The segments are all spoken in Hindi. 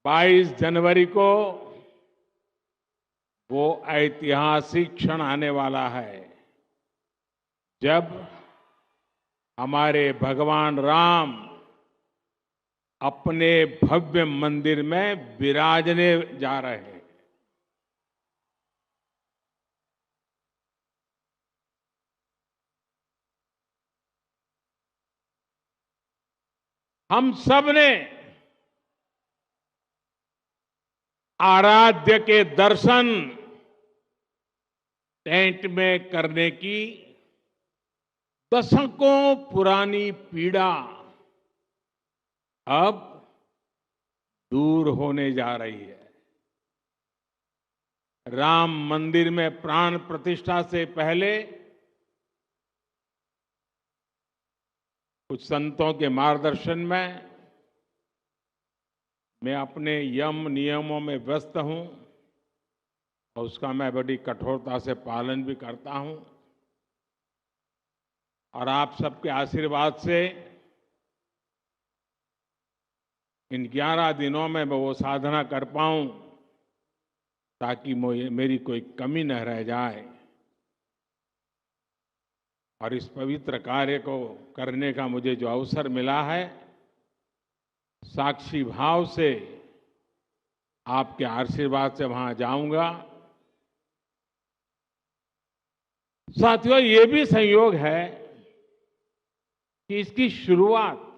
22 जनवरी को वो ऐतिहासिक क्षण आने वाला है जब हमारे भगवान राम अपने भव्य मंदिर में विराजने जा रहे हैं। हम सब ने आराध्य के दर्शन टेंट में करने की दशकों पुरानी पीड़ा अब दूर होने जा रही है। राम मंदिर में प्राण प्रतिष्ठा से पहले कुछ संतों के मार्गदर्शन में मैं अपने यम नियमों में व्यस्त हूं और उसका मैं बड़ी कठोरता से पालन भी करता हूं और आप सबके आशीर्वाद से इन 11 दिनों में मैं वो साधना कर पाऊं ताकि मेरी कोई कमी न रह जाए और इस पवित्र कार्य को करने का मुझे जो अवसर मिला है, साक्षी भाव से आपके आशीर्वाद से वहां जाऊंगा। साथियों, ये भी संयोग है कि इसकी शुरुआत,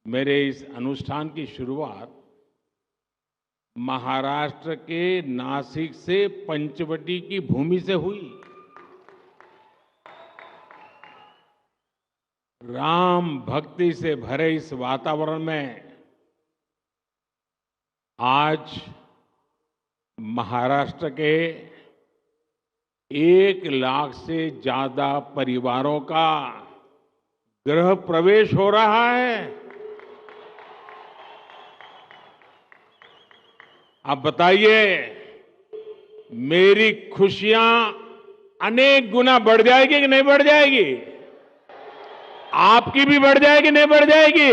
मेरे इस अनुष्ठान की शुरुआत महाराष्ट्र के नासिक से पंचवटी की भूमि से हुई। राम भक्ति से भरे इस वातावरण में आज महाराष्ट्र के 1 लाख से ज्यादा परिवारों का गृह प्रवेश हो रहा है। अब बताइए, मेरी खुशियां अनेक गुना बढ़ जाएगी कि नहीं बढ़ जाएगी? आपकी भी बढ़ जाएगी, नहीं बढ़ जाएगी?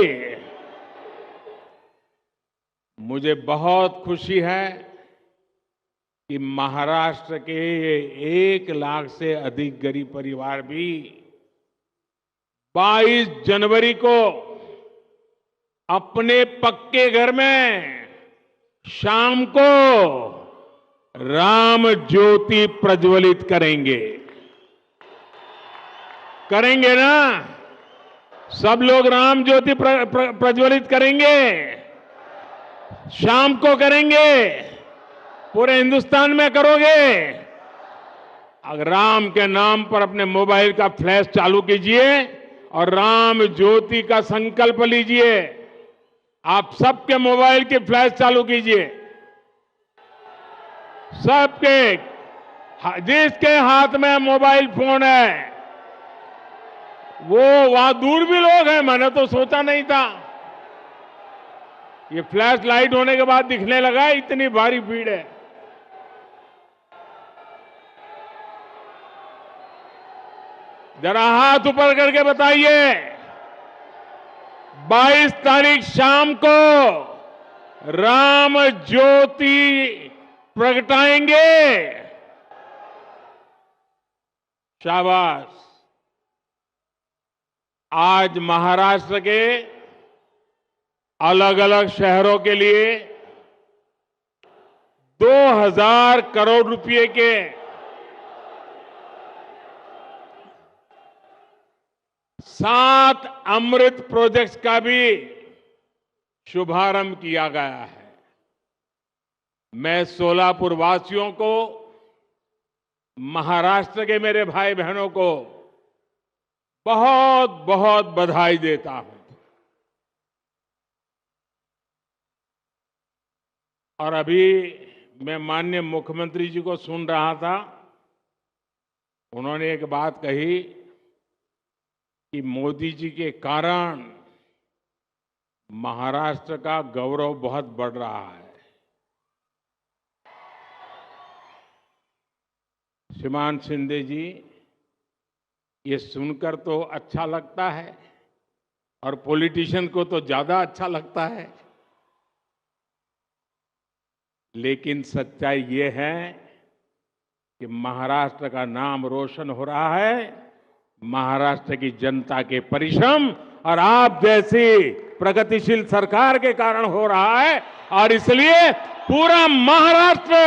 मुझे बहुत खुशी है कि महाराष्ट्र के 1 लाख से अधिक गरीब परिवार भी 22 जनवरी को अपने पक्के घर में शाम को राम ज्योति प्रज्वलित करेंगे। करेंगे ना? सब लोग राम ज्योति प्रज्वलित करेंगे। शाम को करेंगे। पूरे हिंदुस्तान में करोगे? अगर राम के नाम पर अपने मोबाइल का फ्लैश चालू कीजिए और राम ज्योति का संकल्प लीजिए। आप सबके मोबाइल की फ्लैश चालू कीजिए। सबके, जिसके हाथ में मोबाइल फोन है, वो वहां दूर भी लोग हैं, मैंने तो सोचा नहीं था। ये फ्लैश लाइट होने के बाद दिखने लगा, इतनी भारी भीड़ है। जरा हाथ ऊपर करके बताइए, 22 तारीख शाम को राम ज्योति प्रगटाएंगे। शाबाश। आज महाराष्ट्र के अलग अलग शहरों के लिए 2000 करोड़ रुपए के सात अमृत प्रोजेक्ट्स का भी शुभारंभ किया गया है। मैं सोलापुर वासियों को, महाराष्ट्र के मेरे भाई बहनों को बहुत बहुत बधाई देता हूं। और अभी मैं माननीय मुख्यमंत्री जी को सुन रहा था, उन्होंने एक बात कही कि मोदी जी के कारण महाराष्ट्र का गौरव बहुत बढ़ रहा है। श्रीमान शिंदे जी, ये सुनकर तो अच्छा लगता है और पॉलिटिशियन को तो ज्यादा अच्छा लगता है, लेकिन सच्चाई ये है कि महाराष्ट्र का नाम रोशन हो रहा है महाराष्ट्र की जनता के परिश्रम और आप जैसी प्रगतिशील सरकार के कारण हो रहा है। और इसलिए पूरा महाराष्ट्र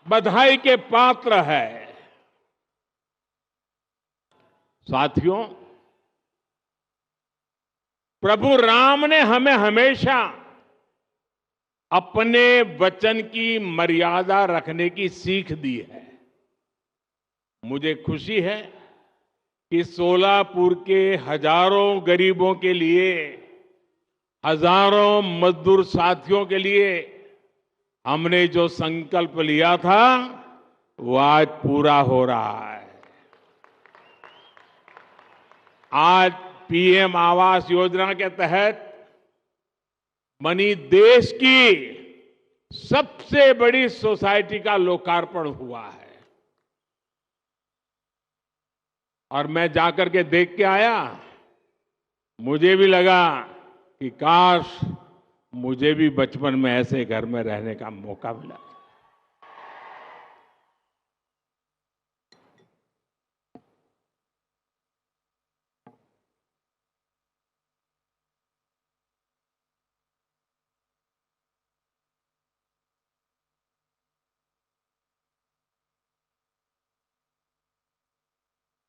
बधाई के पात्र है। साथियों, प्रभु राम ने हमें हमेशा अपने वचन की मर्यादा रखने की सीख दी है। मुझे खुशी है कि सोलापुर के हजारों गरीबों के लिए, हजारों मजदूर साथियों के लिए हमने जो संकल्प लिया था वो आज पूरा हो रहा है। आज पीएम आवास योजना के तहत बनी देश की सबसे बड़ी सोसाइटी का लोकार्पण हुआ है। और मैं जाकर के देख के आया, मुझे भी लगा कि काश मुझे भी बचपन में ऐसे घर में रहने का मौका मिला।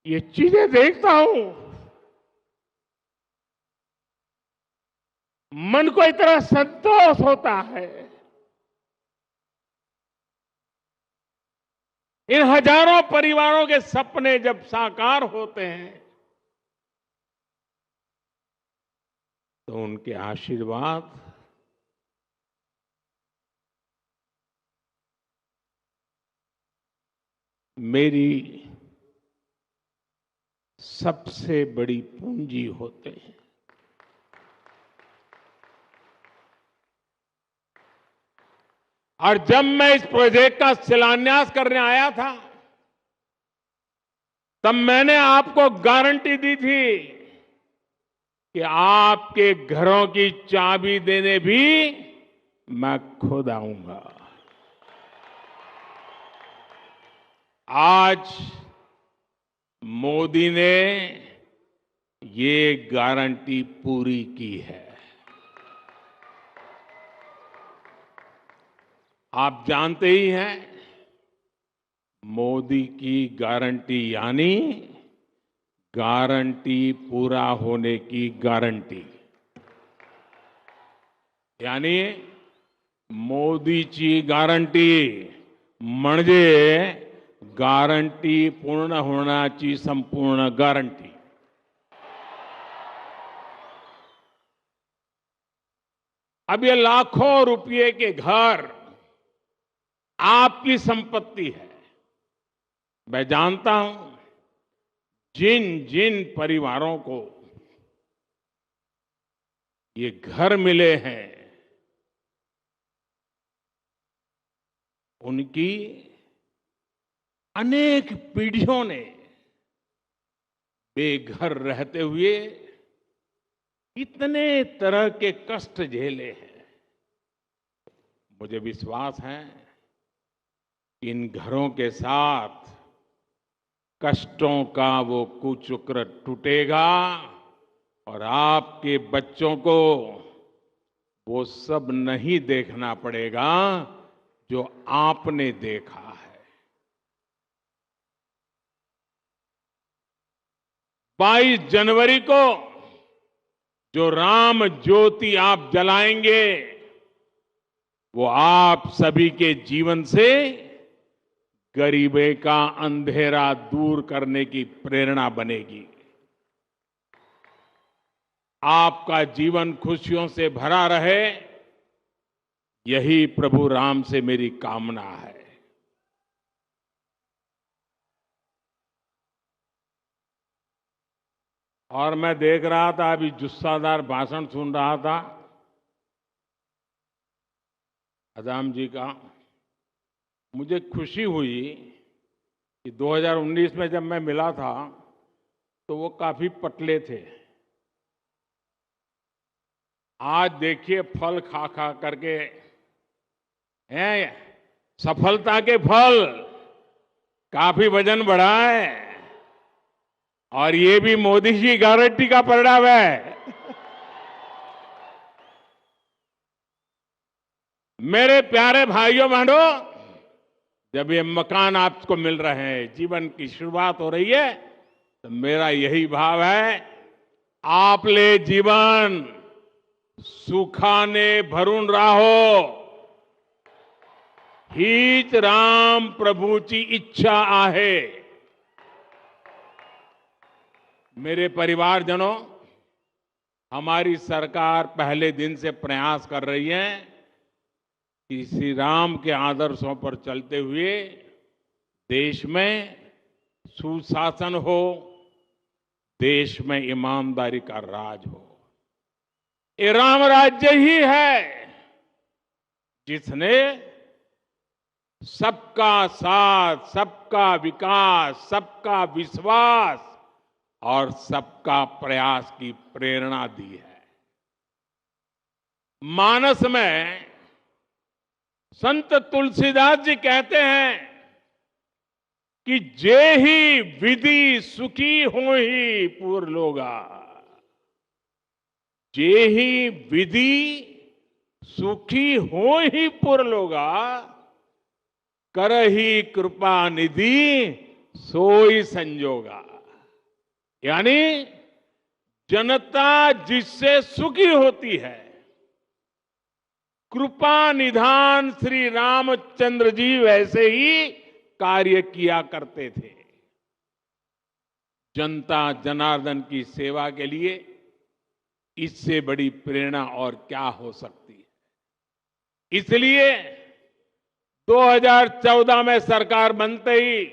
ये चीजें देखता हूं, मन को इतना संतोष होता है। इन हजारों परिवारों के सपने जब साकार होते हैं तो उनके आशीर्वाद मेरी सबसे बड़ी पूंजी होते हैं। और जब मैं इस प्रोजेक्ट का शिलान्यास करने आया था तब मैंने आपको गारंटी दी थी कि आपके घरों की चाबी देने भी मैं खुद आऊंगा। आज मोदी ने ये गारंटी पूरी की है। आप जानते ही हैं, मोदी की गारंटी यानी गारंटी पूरा होने की गारंटी। यानी मोदीची गारंटी म्हणजे गारंटी पूर्ण होण्याची संपूर्ण गारंटी। अब ये लाखों रुपए के घर आपकी संपत्ति है। मैं जानता हूं जिन जिन परिवारों को ये घर मिले हैं उनकी अनेक पीढ़ियों ने बेघर रहते हुए इतने तरह के कष्ट झेले हैं। मुझे विश्वास है इन घरों के साथ कष्टों का वो कुचक्र टूटेगा और आपके बच्चों को वो सब नहीं देखना पड़ेगा जो आपने देखा है। 22 जनवरी को जो राम ज्योति आप जलाएंगे वो आप सभी के जीवन से गरीबी का अंधेरा दूर करने की प्रेरणा बनेगी। आपका जीवन खुशियों से भरा रहे, यही प्रभु राम से मेरी कामना है। और मैं देख रहा था, अभी जुस्सादार भाषण सुन रहा था अदाम जी का। मुझे खुशी हुई कि 2019 में जब मैं मिला था तो वो काफी पतले थे। आज देखिए फल खा खा करके है सफलता के फल काफी वजन बढ़ा है और ये भी मोदी जी की गारंटी का परिणाम है। मेरे प्यारे भाइयों बहनों, जब ये मकान आपको मिल रहे हैं, जीवन की शुरुआत हो रही है, तो मेरा यही भाव है, आपले जीवन सुखाने भरून राहो, हीच राम प्रभूची इच्छा आहे। मेरे परिवारजनों, हमारी सरकार पहले दिन से प्रयास कर रही है कि श्री राम के आदर्शों पर चलते हुए देश में सुशासन हो, देश में ईमानदारी का राज हो। ये राम राज्य ही है जिसने सबका साथ, सबका विकास, सबका विश्वास और सबका प्रयास की प्रेरणा दी है। मानस में संत तुलसीदास जी कहते हैं कि जे ही विधि सुखी हो ही पुर लोगा, जे ही विधि सुखी हो ही पुर लोगा, करही कृपा निधि सोई संजोगा। यानी जनता जिससे सुखी होती है, कृपा निधान श्री रामचंद्र जी वैसे ही कार्य किया करते थे। जनता जनार्दन की सेवा के लिए इससे बड़ी प्रेरणा और क्या हो सकती है। इसलिए 2014 में सरकार बनते ही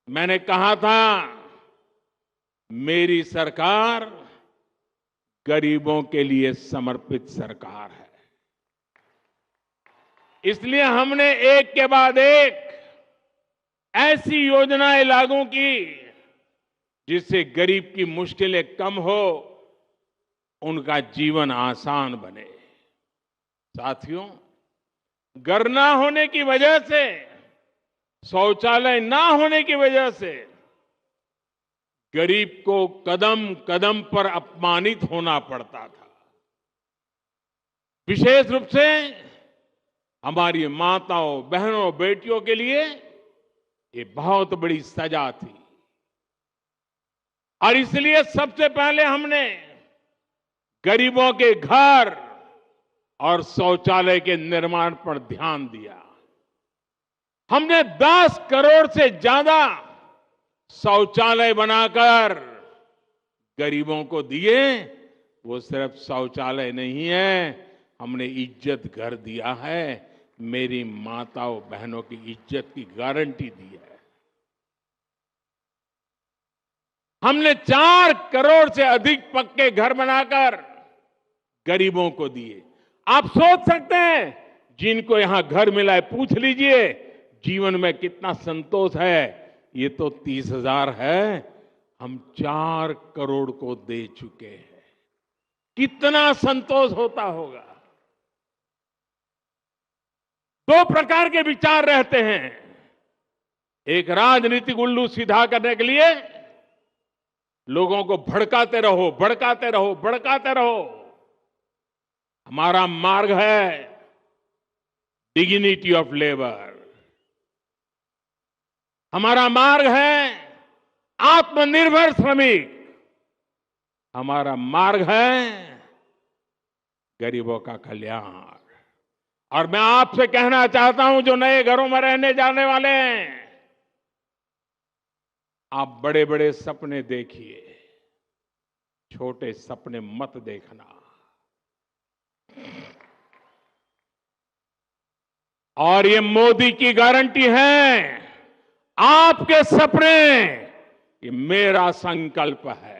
मैंने कहा था, मेरी सरकार गरीबों के लिए समर्पित सरकार है। इसलिए हमने एक के बाद एक ऐसी योजनाएं लागू की जिससे गरीब की मुश्किलें कम हो, उनका जीवन आसान बने। साथियों, घर ना होने की वजह से, शौचालय ना होने की वजह से गरीब को कदम कदम पर अपमानित होना पड़ता था। विशेष रूप से हमारी माताओं, बहनों, बेटियों के लिए ये बहुत बड़ी सजा थी और इसलिए सबसे पहले हमने गरीबों के घर और शौचालय के निर्माण पर ध्यान दिया। हमने 10 करोड़ से ज्यादा शौचालय बनाकर गरीबों को दिए। वो सिर्फ शौचालय नहीं है, हमने इज्जत घर दिया है, मेरी माताओं बहनों की इज्जत की गारंटी दी है। हमने 4 करोड़ से अधिक पक्के घर बनाकर गरीबों को दिए। आप सोच सकते हैं, जिनको यहां घर मिला है, पूछ लीजिए जीवन में कितना संतोष है। ये तो 30,000 है, हम 4 करोड़ को दे चुके हैं। कितना संतोष होता होगा। 2 प्रकार के विचार रहते हैं। एक, राजनीतिक उल्लू सीधा करने के लिए लोगों को भड़काते रहो, भड़काते रहो, भड़काते रहो। हमारा मार्ग है डिग्निटी ऑफ लेबर, हमारा मार्ग है आत्मनिर्भर श्रमिक, हमारा मार्ग है गरीबों का कल्याण। और मैं आपसे कहना चाहता हूं, जो नए घरों में रहने जाने वाले हैं, आप बड़े बड़े सपने देखिए, छोटे सपने मत देखना। और ये मोदी की गारंटी है, आपके सपने ये मेरा संकल्प है।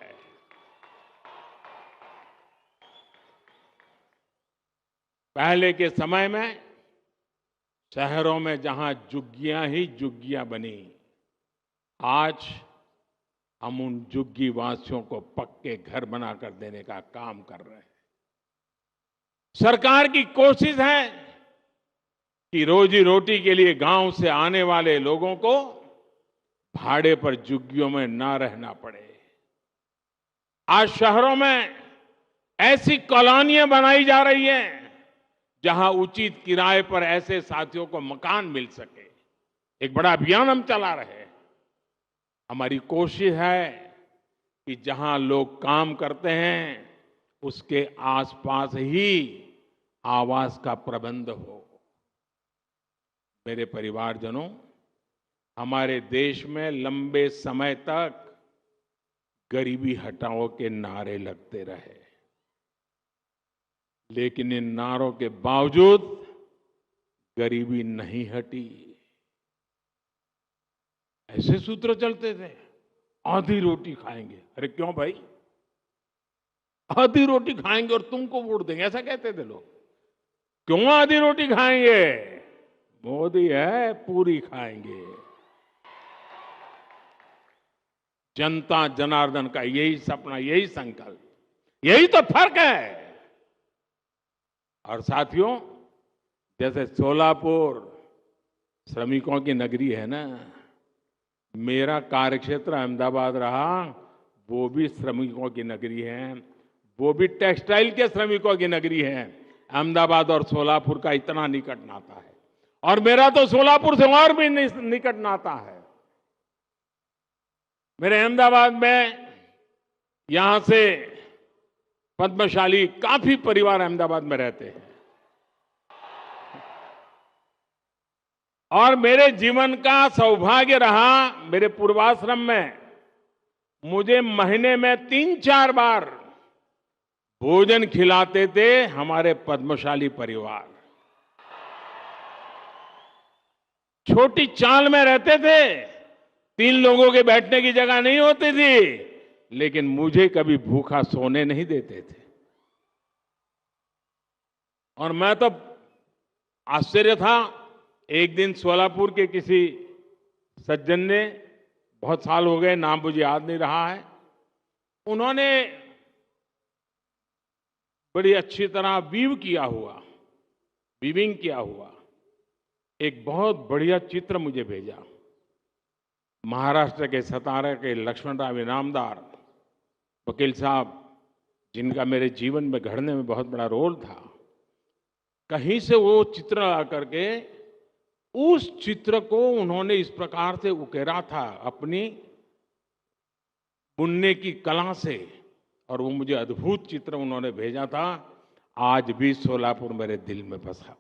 पहले के समय में शहरों में जहां झुग्गियां ही झुग्गियां बनी, आज हम उन झुग्गी वासियों को पक्के घर बनाकर देने का काम कर रहे हैं। सरकार की कोशिश है कि रोजी रोटी के लिए गांव से आने वाले लोगों को भाड़े पर झुग्गियों में ना रहना पड़े। आज शहरों में ऐसी कॉलोनियां बनाई जा रही हैं जहां उचित किराए पर ऐसे साथियों को मकान मिल सके। एक बड़ा अभियान हम चला रहे हैं। हमारी कोशिश है कि जहां लोग काम करते हैं उसके आसपास ही आवास का प्रबंध हो। मेरे परिवारजनों, हमारे देश में लंबे समय तक गरीबी हटाओ के नारे लगते रहे, लेकिन इन नारों के बावजूद गरीबी नहीं हटी। ऐसे सूत्र चलते थे, आधी रोटी खाएंगे। अरे क्यों भाई, आधी रोटी खाएंगे और तुमको वोट देंगे, ऐसा कहते थे लोग। क्यों आधी रोटी खाएंगे, मोदी है पूरी खाएंगे। जनता जनार्दन का यही सपना, यही संकल्प, यही तो फर्क है। और साथियों, जैसे सोलापुर श्रमिकों की नगरी है ना, मेरा कार्यक्षेत्र अहमदाबाद रहा, वो भी श्रमिकों की नगरी है, वो भी टेक्सटाइल के श्रमिकों की नगरी है। अहमदाबाद और सोलापुर का इतना निकट नाता है, और मेरा तो सोलापुर से और भी निकट नाता है। मेरे अहमदाबाद में यहां से पद्मशाली काफी परिवार अहमदाबाद में रहते हैं, और मेरे जीवन का सौभाग्य रहा, मेरे पूर्वाश्रम में मुझे महीने में 3-4 बार भोजन खिलाते थे हमारे पद्मशाली परिवार। छोटी चाल में रहते थे, 3 लोगों के बैठने की जगह नहीं होती थी, लेकिन मुझे कभी भूखा सोने नहीं देते थे। और मैं तो आश्चर्य था, एक दिन सोलापुर के किसी सज्जन ने, बहुत साल हो गए, नाम मुझे याद नहीं रहा है, उन्होंने बड़ी अच्छी तरह वीविंग किया हुआ एक बहुत बढ़िया चित्र मुझे भेजा। महाराष्ट्र के सतारा के लक्ष्मणराव इनामदार वकील साहब, जिनका मेरे जीवन में घड़ने में बहुत बड़ा रोल था, कहीं से वो चित्र आकर के उस चित्र को उन्होंने इस प्रकार से उकेरा था अपनी बुनने की कला से, और वो मुझे अद्भुत चित्र उन्होंने भेजा था। आज भी सोलापुर मेरे दिल में बसा।